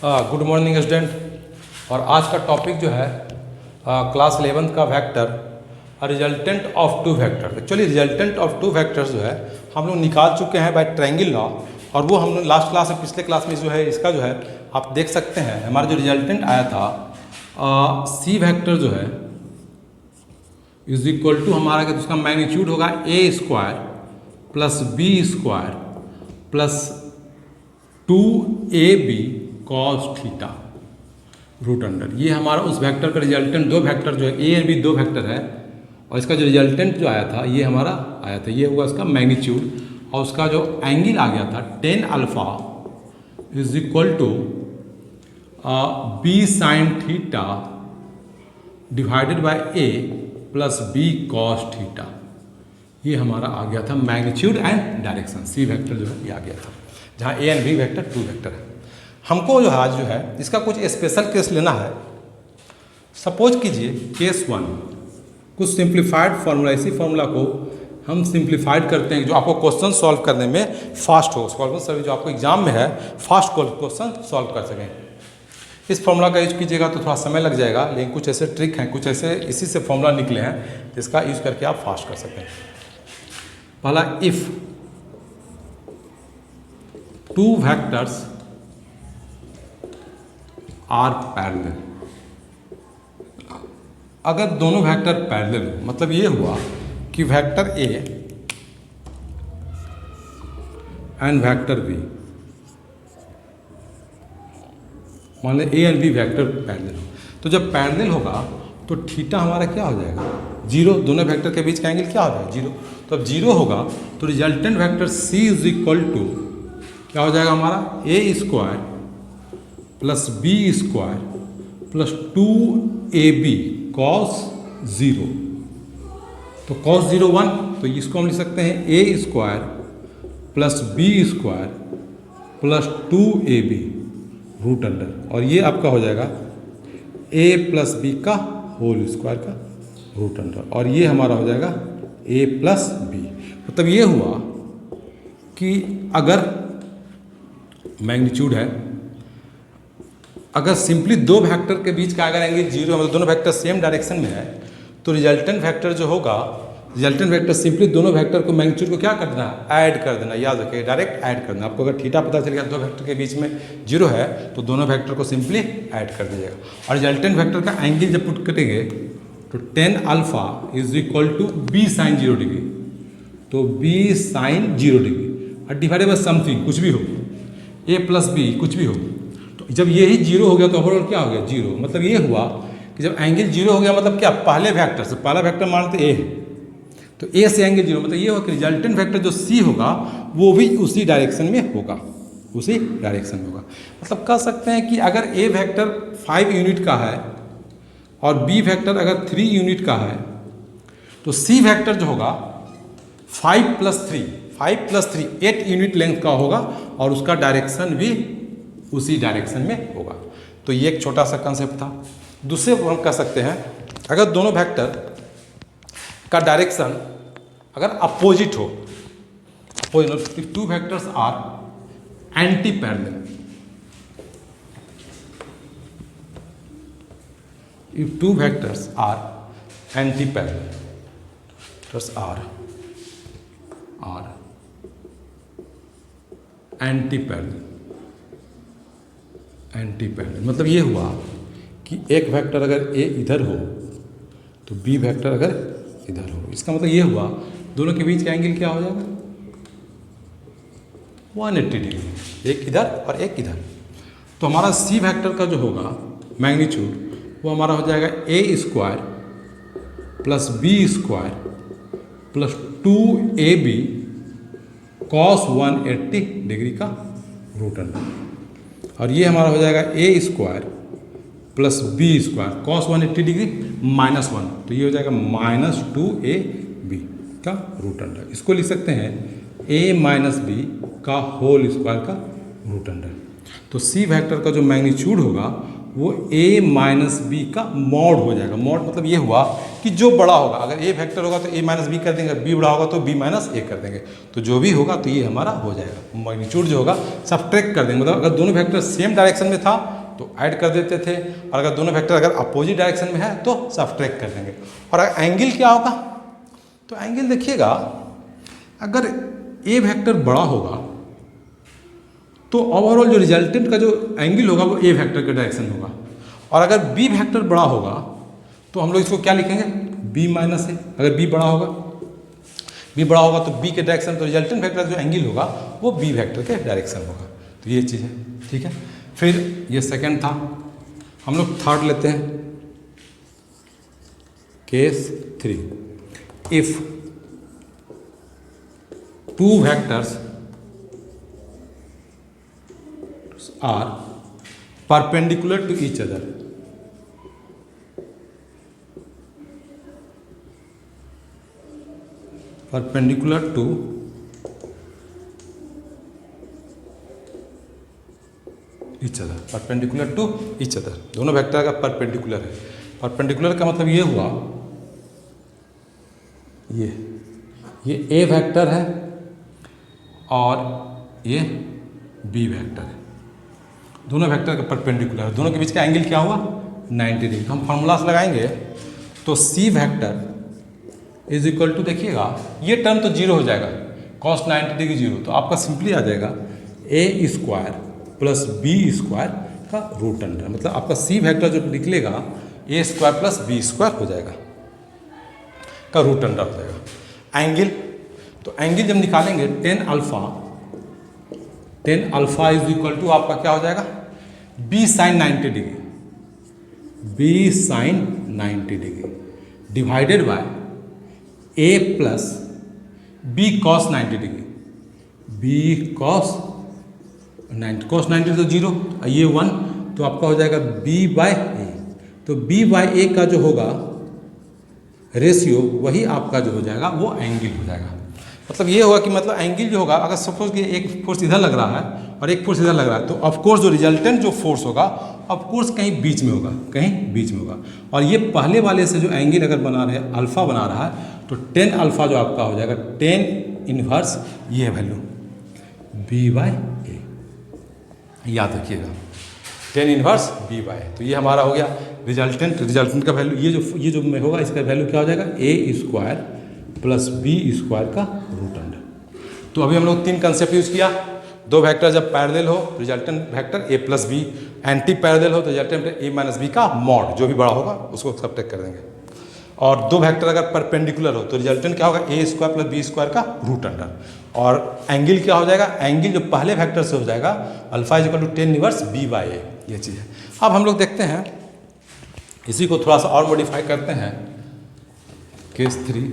Good morning student. और आज का टॉपिक जो है क्लास 11th का vector resultant of two vector. Actually resultant of two vectors जो है हम लोग निकाल चुके हैं बाय ट्रायंगल लॉ, और वो हम लोग लास्ट क्लास में पिछले क्लास में जो है इसका जो है आप देख सकते हैं हमारा जो रिजल्टेंट आया था सी वेक्टर जो है इज इक्वल टू हमारा क्या, उसका मैग्नीट्यूड होगा A square plus B square plus 2ab cos theta root under. ये हमारा उस वेक्टर का रिजल्टेंट, दो वेक्टर जो है ए और बी दो वेक्टर है, और इसका जो रिजल्टेंट जो आया था ये हमारा आया था, ये हुआ इसका मैग्नीट्यूड, और उसका जो एंगल आ गया था tan alpha is equal to B sine theta divided by A plus B cos theta. ये हमारा आ गया था magnitude and direction. C vector जो है ये आ गया था, जहाँ A and B vector two vector है। हमको जो आज जो है इसका कुछ स्पेशल केस लेना है। सपोज कीजिए केस 1, कुछ सिंप्लीफाइड फार्मूला, इसी फार्मूला को हम सिंप्लीफाइड करते हैं जो आपको क्वेश्चन सॉल्व करने में फास्ट हो, सॉल्व जो आपको एग्जाम में है फास्ट क्वेश्चन सॉल्व कर सकें। इस फार्मूला का यूज कीजिएगा तो थोड़ा समय लग जाएगा, लेकिन कुछ ऐसे ट्रिक हैं, कुछ ऐसे इसी से फार्मूला निकले हैं जिसका यूज करके आप फास्ट कर सकें। पहला, if two vectors are parallel, अगर दोनों वेक्टर पैरेलल हो, मतलब ये हुआ कि vector A and vector B, मान लें A and B vector parallel हो, तो जब पैरेलल होगा तो थीटा हमारा क्या हो जाएगा, जीरो। दोनों वेक्टर के बीच का एंगल क्या हो जाएगा, जीरो। तो अब जीरो होगा तो resultant vector C is equal to क्या हो जाएगा हमारा, A square plus B square plus 2ab cos 0। तो कॉस 0 1, तो इसको हम लिख सकते हैं A square plus B square plus 2ab root under, और ये आपका हो जाएगा a प्लस बी का होल स्क्वायर का रूट अंडर, और ये हमारा हो जाएगा a प्लस बी। मतलब ये हुआ कि अगर मैग्नीट्यूड है, अगर सिंपली दो वेक्टर के बीच का अगर एंगल जीरो, मतलब दोनों वेक्टर सेम डायरेक्शन में है, तो रिजल्टेंट वेक्टर जो होगा, रिजल्टेंट वेक्टर सिंपली दोनों वेक्टर को मैग्नीट्यूड को क्या कर देना, ऐड कर देना। याद रखिए डायरेक्ट ऐड कर देना। आपको अगर थीटा पता चल गया दो वेक्टर के बीच में जीरो है तो दोनों वेक्टर को सिंपली ऐड कर दीजिएगा। और रिजल्टेंट वेक्टर का एंगल जब पुट करेंगे तो tan alpha is equal to B sine 0 degree, तो बी साइन 0 डिग्री और डिवाइडेड बाय समथिंग, कुछ भी हो, ए प्लस बी कुछ भी हो। तो जब ये ही जीरो हो गया तो ओवरऑल क्या हो गया, जीरो। मतलब ये हुआ कि जब एंगल जीरो हो गया, मतलब क्या, पहले वेक्टर से, पहला वेक्टर मानते ए है तो ए से एंगल जीरो, मतलब ये होगा कि रिजल्टेंट वेक्टर जो सी होगा वो भी उसी डायरेक्शन में होगा, उसी डायरेक्शन में होगा। मतलब कह सकते हैं कि अगर ए वेक्टर 5 यूनिट का है और बी वेक्टर अगर 3 यूनिट का है, तो सी वेक्टर जो होगा 5 प्लस 3 8 यूनिट लेंथ का होगा, और उसका डायरेक्शन भी उसी डायरेक्शन में होगा। तो ये एक छोटा सा कंसेप्ट था। दूसरे को हम कह सकते हैं, अगर दोनों वेक्टर का डायरेक्शन अगर अपोजिट हो, two vectors are anti parallel, if two vectors are anti-parallel, are anti-parallel, मतलब ये हुआ कि एक वेक्टर अगर ए इधर हो तो बी वेक्टर अगर इधर हो, इसका मतलब ये हुआ दोनों के बीच का एंगल क्या हो जाएगा, 180 डिग्री, एक इधर और एक इधर। तो हमारा सी वेक्टर का जो होगा मैग्नीट्यूड वो हमारा हो जाएगा ए square plus B square plus 2ab cos 180 degree का रूट अंडर, और ये हमारा हो जाएगा ए square plus B square cos 180 degree minus 1, तो ये हो जाएगा माइनस 2ab का रूट अंडर। इसको लिख सकते हैं a माइनस बी का होल स्क्वायर का रूट अंडर। तो सी वेक्टर का जो मैग्नीट्यूड होगा वो a माइनस बी का मॉड हो जाएगा। मॉड मतलब ये हुआ कि जो बड़ा होगा, अगर ए फैक्टर होगा तो ए माइनस बी कर देंगे, बी बड़ा होगा तो बी माइनस ए कर देंगे, तो जो भी होगा तो ये हमारा हो जाएगा। मैग्नीट्यूड जो होगा सब्ट्रैक्ट कर देंगे, मतलब अगर दोनों फैक्टर सेम डायरेक्शन में था तो ऐड कर देते थे, और अगर दोनों फैक्टर अगर अपोजिट डायरेक्शन में है तो सब्ट्रैक्ट कर देंगे। और एंगल क्या होगा, तो एंगल देखिएगा, अगर ए फैक्टर बड़ा होगा तो ओवरऑल जो रिजल्टेंट का जो एंगल होगा वो ए फैक्टर के डायरेक्शन में होगा, और अगर बी फैक्टर बड़ा होगा तो हम लोग इसको क्या लिखेंगे, बी माइनस ए। अगर बी बड़ा होगा तो बी के डायरेक्शन, तो रिजल्टेंट फैक्टर जो एंगल होगा वो बी फैक्टर के डायरेक्शन होगा। तो ये चीज़ है, ठीक है। फिर ये सेकंड था, हम लोग थर्ड लेते हैं, case 3। If two vectors are perpendicular to each other, perpendicular to each other, perpendicular to each other, दोनों वेक्टर का परपेंडिकुलर है। परपेंडिकुलर का मतलब ये हुआ, ये ए वेक्टर है और ये बी वेक्टर है, दोनों वेक्टर का परपेंडिकुलर है, दोनों के बीच का एंगल क्या हुआ, 90 डिग्री। हम फार्मूलास लगाएंगे तो C vector is equal to, देखिएगा ये टर्म तो जीरो हो जाएगा, कॉस 90 डिग्री जीरो, तो आपका सिंपली आ जाएगा ए स्क्वायर प्लस बी स्क्वायर का रूट अंडर, मतलब आपका सी वेक्टर जो निकलेगा ए स्क्वायर प्लस बी स्क्वायर हो जाएगा का रूट अंडर हो जाएगा। एंगल, तो एंगल जब निकालेंगे tan alpha is equal to आपका क्या हो जाएगा, B sine 90 degree, B sine 90 degree divided by A plus B cos 90 degree, B cos 90 तो जीरो, ये 1, तो आपका हो जाएगा बी बाय ए, तो बी बाय ए का जो होगा रेशियो वही आपका जो हो जाएगा वो एंगल हो जाएगा। मतलब ये होगा कि मतलब एंगल जो होगा, अगर सपोज कि एक फोर्स इधर लग रहा है और एक फोर्स इधर लग रहा है, तो ऑफकोर्स जो रिजल्टेंट जो फोर्स होगा ऑफकोर्स कहीं बीच में होगा, कहीं बीच में होगा। और ये पहले वाले से जो एंगल अगर बना रहे हैं, अल्फा बना रहा है, तो 10 अल्फा जो आपका हो जाएगा 10 इनवर्स ये वैल्यू बी बाय ए, याद रखिएगा 10 इनवर्स बी बाय, तो ये हमारा हो गया रिजल्टेंट का वैल्यू। ये जो में होगा इसका वैल्यू क्या हो जाएगा, ए स्क्वायर प्लस बी स्क्वायर का रूट अंडर। तो अभी हम लोग 3 कंसेप्ट यूज किया, दो वेक्टर जब पैरेलल हो resultant vector A plus B, anti parallel हो तो रिजल्टेंट ए माइनस बी का मॉड, जो भी बड़ा होगा उसको सब्ट्रैक्ट कर देंगे, और दो वेक्टर अगर परपेंडिकुलर हो तो रिजल्टेंट क्या होगा, A square plus B square का रूट अंडर। और एंगल क्या हो जाएगा, एंगल जो पहले वेक्टर से हो जाएगा alpha is equal to 10 inverse B by A, ये चीज़ है। अब हम लोग देखते हैं इसी को थोड़ा सा और मॉडिफाई करते हैं, केस 3।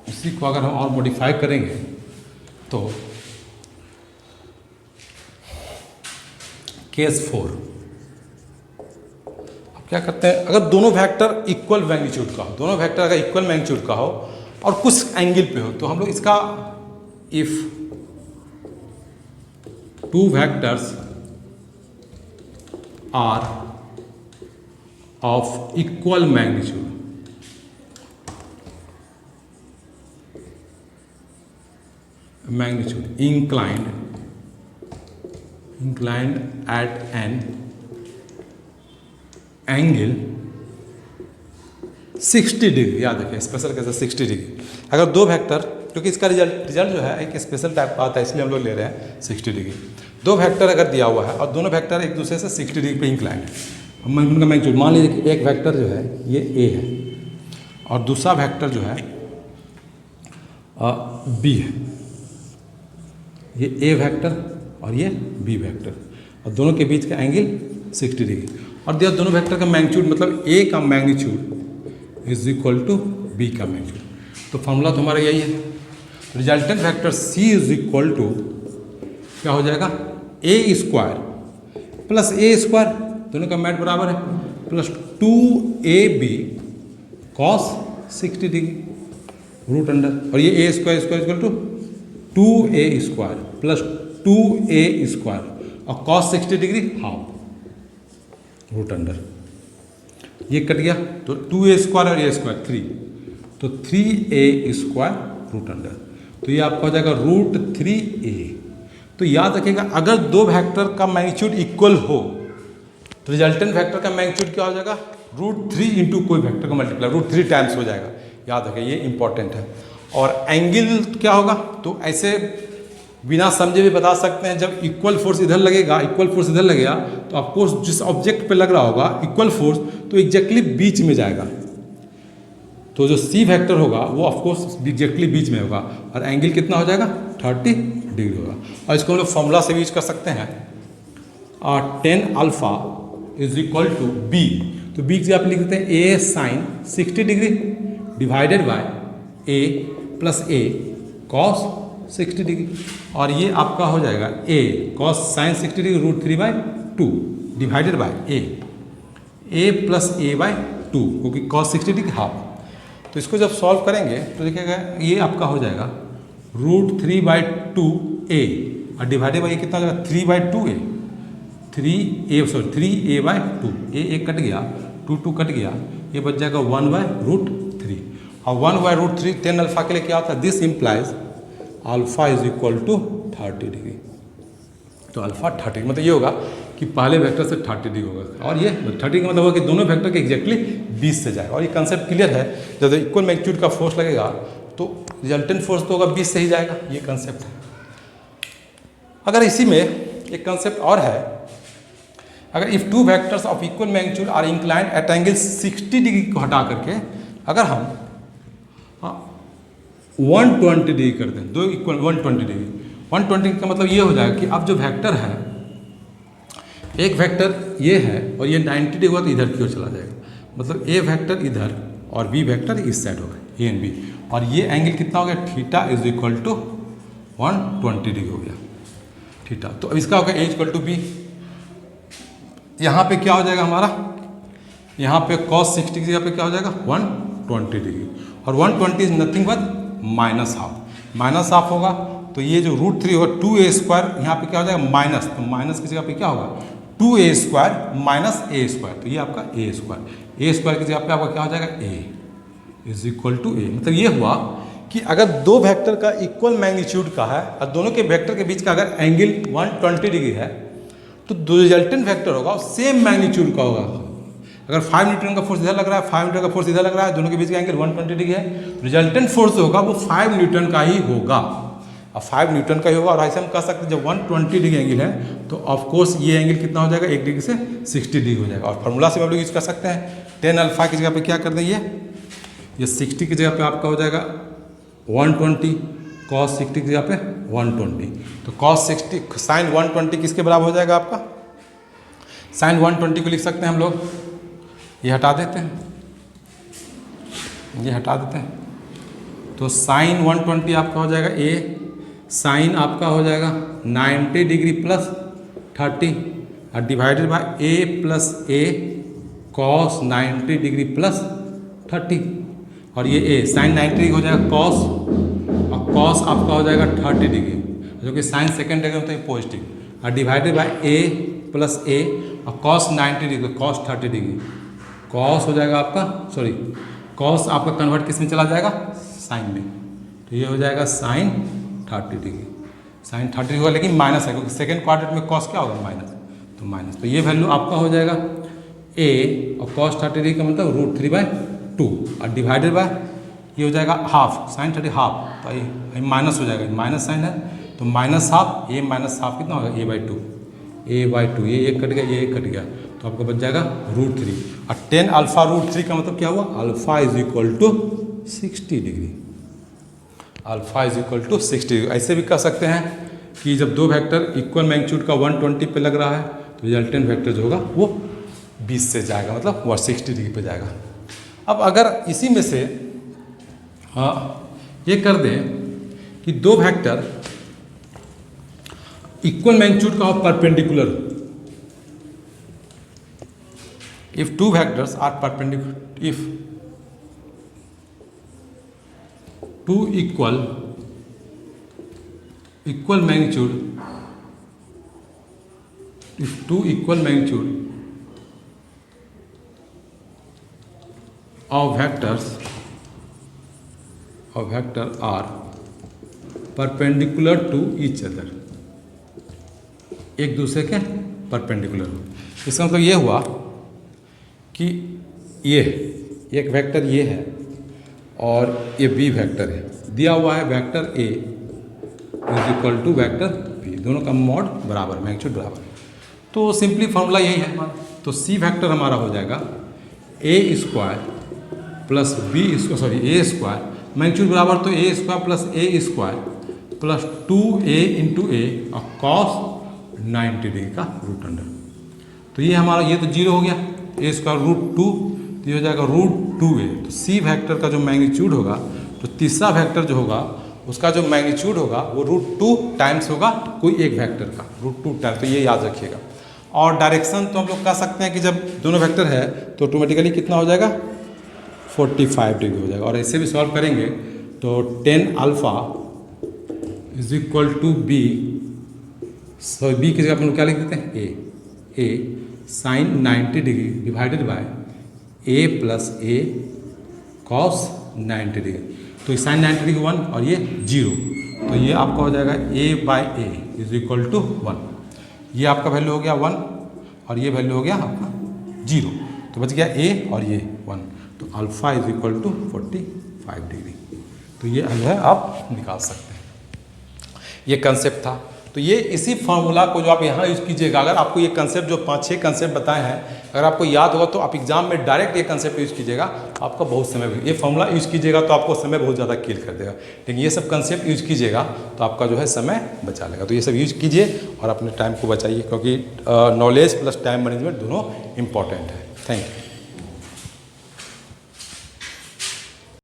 इसी को अगर हम और मॉडिफाई करेंगे तो केस 4, अब क्या करते हैं, अगर दोनों वेक्टर इक्वल मैग्नीट्यूड का हो, दोनों वेक्टर अगर इक्वल मैग्नीट्यूड का हो और कुछ एंगल पे हो, तो हम लोग इसका if two vectors are of equal magnitude, inclined at an angle 60 degree, याद रखें स्पेशल कैसे 60 डिग्री। अगर दो वेक्टर, क्योंकि इसका रिजल्ट जो है एक स्पेशल टाइप का आता है, इसलिए हम लोग ले रहे हैं 60 डिग्री। दो वेक्टर अगर दिया हुआ है और दोनों वेक्टर एक दूसरे से 60 डिग्री पे इंक्लाइंड है, उनका मैग्नीट्यूड मान लीजिए कि एक वेक्टर जो है ये ए है और दूसरा वेक्टर जो है बी है, ये ए वेक्टर और ये बी वेक्टर, और दोनों के बीच का एंगल 60 डिग्री, और दिया दोनों वेक्टर का मैग्नीट्यूड, मतलब ए का magnitude is equal to b का मैग्नीट्यूड। तो फॉर्मूला तो हमारा यही है, resultant vector C is equal to क्या हो जाएगा, ए स्क्वायर प्लस ए स्क्वायर, दोनों का मैट बराबर है, plus 2ab cos 60 degree, root under, और ये a square square equal to 2a square plus 2a square और cos 60 degree half root under, ये कट गया तो 2a स्क्वायर और a स्क्वायर 3, तो 3a स्क्वायर रूट अंडर, तो ये आपका हो जाएगा रूट 3a। तो याद रखिएगा अगर दो वेक्टर का मैग्नीट्यूड इक्वल हो तो रिजल्टेंट वेक्टर का मैग्नीट्यूड क्या हो जाएगा, रूट 3 इंटू कोई वेक्टर का मल्टीप्लाई रूट 3 टाइम्स हो जाएगा। याद रखिए ये इंपॉर्टेंट है। और एंगल क्या होगा, तो ऐसे बिना समझे भी बता सकते हैं, जब इक्वल फोर्स इधर लगेगा, इक्वल फोर्स इधर लगेगा तो ऑफकोर्स जिस ऑब्जेक्ट पे लग रहा होगा इक्वल फोर्स तो एग्जैक्टली बीच में जाएगा, तो जो सी वेक्टर होगा वो ऑफकोर्स एग्जैक्टली बीच में होगा और एंगल कितना हो जाएगा 30 डिग्री होगा। और इसको हम लोग फॉर्मूला से भी यूज कर सकते हैं, tan alpha is equal to b, तो बी की आप लिख देते हैं a sine 60 degree divided by A plus a cos 60 degree, और ये आपका हो जाएगा a cos sine 60 degree root 3/2 divided by A plus a by 2 क्योंकि कॉस 60 डिग्री हाफ। तो इसको जब सॉल्व करेंगे तो देखिएगा ये आपका हो जाएगा रूट 3/2a और डिवाइडेड बाई कितना हो जाएगा 3/2a, 3a/2, ए कट गया 2 कट गया, ये बच जाएगा 1/√3 और 1/√3 10 अल्फा के लिए क्या होता है, this implies alpha is equal to 30 degree. तो अल्फा 30 मतलब ये होगा कि पहले वेक्टर से 30 डिग्री होगा और ये 30 का मतलब होगा कि दोनों वेक्टर के एग्जैक्टली 20 से जाएगा। और ये कंसेप्ट क्लियर है, जब इक्वल मैग्नीट्यूड का फोर्स लगेगा तो रिजल्टेंट फोर्स तो होगा 20 से ही जाएगा, ये कंसेप्ट है। अगर इसी में एक कंसेप्ट और है, अगर if two vectors of equal magnitude are inclined at angle 60 degree को हटा करके अगर हम 120 डिग्री कर दें, दो इक्वल 120 डिग्री, 120 का मतलब ये हो जाएगा कि अब जो वेक्टर है, एक वेक्टर ये है और ये 90 डिग्री हुआ तो इधर की ओर चला जाएगा, मतलब ए वेक्टर इधर और बी वेक्टर इस साइड होगा, ए एंड बी, और ये एंगल कितना हो गया theta is equal to 120 degree हो गया थीटा। तो अब इसका होगा ए इक्वल टू बी, यहाँ पे क्या हो जाएगा हमारा, यहाँ पे cos 60 की जगह पे क्या हो जाएगा 120 डिग्री, और 120 is nothing but minus half होगा, तो ये जो रूट 3 होगा 2a स्क्वायर, यहाँ पे क्या हो जाएगा माइनस, तो माइनस की जगह पे क्या होगा 2a square minus a square, तो ये आपका a स्क्वायर की जगह पे आपका क्या हो जाएगा a is equal to a। मतलब ये हुआ कि अगर दो वेक्टर का इक्वल मैग्नीट्यूड का है और दोनों के वेक्टर के बीच का अगर एंगल 120 डिग्री है तो दो रिजल्टेंट वेक्टर होगा सेम मैग्नीट्यूड का होगा। अगर 5 न्यूटन का फोर्स इधर लग रहा है, 5 न्यूटन का फोर्स इधर लग रहा है, दोनों के बीच का एंगल 120 डिग्री है, रिजल्टेंट फोर्स जो होगा वो 5 न्यूटन का ही होगा, और 5 न्यूटन का ही होगा। और ऐसे हम कह सकते हैं जब 120 डिग्री एंगल है तो ऑफकोर्स ये एंगल कितना हो जाएगा 1 डिग्री से 60 डिग्री हो जाएगा। और फार्मूला से हम लोग यूज कर सकते हैं, 10 अल्फा की जगह पे क्या कर दें, ये 60 की जगह पे आपका हो जाएगा 120, cos 60 की जगह पे 120, तो cos 60 साइन 120 किसके बराबर हो जाएगा आपका, साइन 120 को लिख सकते हैं हम लोग, ये हटा देते हैं, ये हटा देते हैं, तो साइन 120 आपका हो जाएगा ए, साइन आपका हो जाएगा 90 डिग्री प्लस 30 और divided by A plus a cos 90 degree plus 30, और ये ए साइन 90 डिग्री हो जाएगा कॉस, और कॉस आपका हो जाएगा 30 डिग्री, जो कि साइन सेकेंड डिग्री होता है पॉजिटिव, और डिवाइडेड बाय ए प्लस ए और cos 90 degree cos 30 degree, cos हो जाएगा आपका कॉस आपका कन्वर्ट किस में चला जाएगा साइन में, तो ये हो जाएगा साइन 30 डिग्री, साइन 30 डिग्री होगा लेकिन माइनस है क्योंकि सेकेंड क्वाड्रेंट में कॉस क्या होगा माइनस, तो माइनस, तो ये वैल्यू आपका हो जाएगा ए और कॉस 30 डिग्री का मतलब √3/2 और डिवाइडेड बाय ये हो जाएगा हाफ, साइन 30 हाफ, तो ये माइनस हो जाएगा, माइनस साइन है तो माइनस हाफ, ए माइनस हाफ कितना होगा a/2, ये एक कट गया, ये एक कट गया, तो आपका बच जाएगा √3 और 10 अल्फा √3 का मतलब क्या हुआ, alpha is equal to 60 degree, alpha is equal to 60 degree. ऐसे भी कह सकते हैं कि जब दो वेक्टर इक्वल मैग्नीट्यूड का 120 पे लग रहा है तो रिजल्टेंट वेक्टर जो होगा वो 20 से जाएगा, मतलब वह 60 डिग्री पे जाएगा। अब अगर इसी में से ये कर दें कि दो वेक्टर इक्वल मैग्नीट्यूड का हो perpendicular, if two vectors are perpendicular, if two equal magnitude, if two equal magnitude of vectors are perpendicular to each other, एक दूसरे के परपेंडिकुलर हो। इसका मतलब ये हुआ कि ये एक वेक्टर ये है और ये बी वेक्टर है, दिया हुआ है vector A is equal to vector B, दोनों का मॉड बराबर, मैग्नीट्यूड बराबर। तो सिंपली फॉर्मूला यही है हमारा। तो सी वेक्टर हमारा हो जाएगा ए square plus B square, sorry a square, magnitude बराबर तो a square plus a square plus 2a into a और कॉस 90 डिग्री का रूट अंडर। तो ये हमारा, ये तो जीरो हो गया, ए स्क्वायर रूट 2, तो ये हो जाएगा रूट 2a। तो सी वेक्टर का जो मैग्नीट्यूड होगा, तो तीसरा वेक्टर जो होगा उसका जो मैग्नीट्यूड होगा वो रूट 2 टाइम्स होगा कोई एक वेक्टर का, रूट 2 टाइम्स। तो ये याद रखिएगा। और डायरेक्शन तो हम लोग कह सकते हैं कि जब दोनों वेक्टर है तो ऑटोमेटिकली कितना हो जाएगा, 45 डिग्री हो जाएगा। और ऐसे भी सॉल्व करेंगे तो 10 alpha is equal to b, so b की जगह अपन क्या लिख देते हैं, a sine 90 degree divided by A plus a cos 90 degree. तो साइन 90 डिग्री 1 और ये 0, तो ये आपका हो जाएगा a by a is equal to 1। ये आपका वैल्यू हो गया 1 और ये वैल्यू हो गया आपका 0, तो बच गया ए और ये 1। तो alpha is equal to 45 degree. तो ये जो है आप निकाल सकते हैं। ये कंसेप्ट था। तो ये इसी फार्मूला को जो आप यहाँ यूज़ कीजिएगा, अगर आपको ये कंसेप्ट जो 5-6 कंसेप्ट बताए हैं अगर आपको याद होगा तो आप एग्जाम में डायरेक्ट ये कंसेप्ट यूज़ कीजिएगा, आपका बहुत समय, ये फार्मूला यूज़ कीजिएगा तो आपको समय बहुत ज़्यादा किल कर देगा। लेकिन ये सब कंसेप्ट यूज़ कीजिएगा तो आपका जो है समय बचा लेगा। तो ये सब यूज़ कीजिए और अपने टाइम को बचाइए, क्योंकि नॉलेज प्लस टाइम मैनेजमेंट दोनों इंपॉर्टेंट है। Thank you.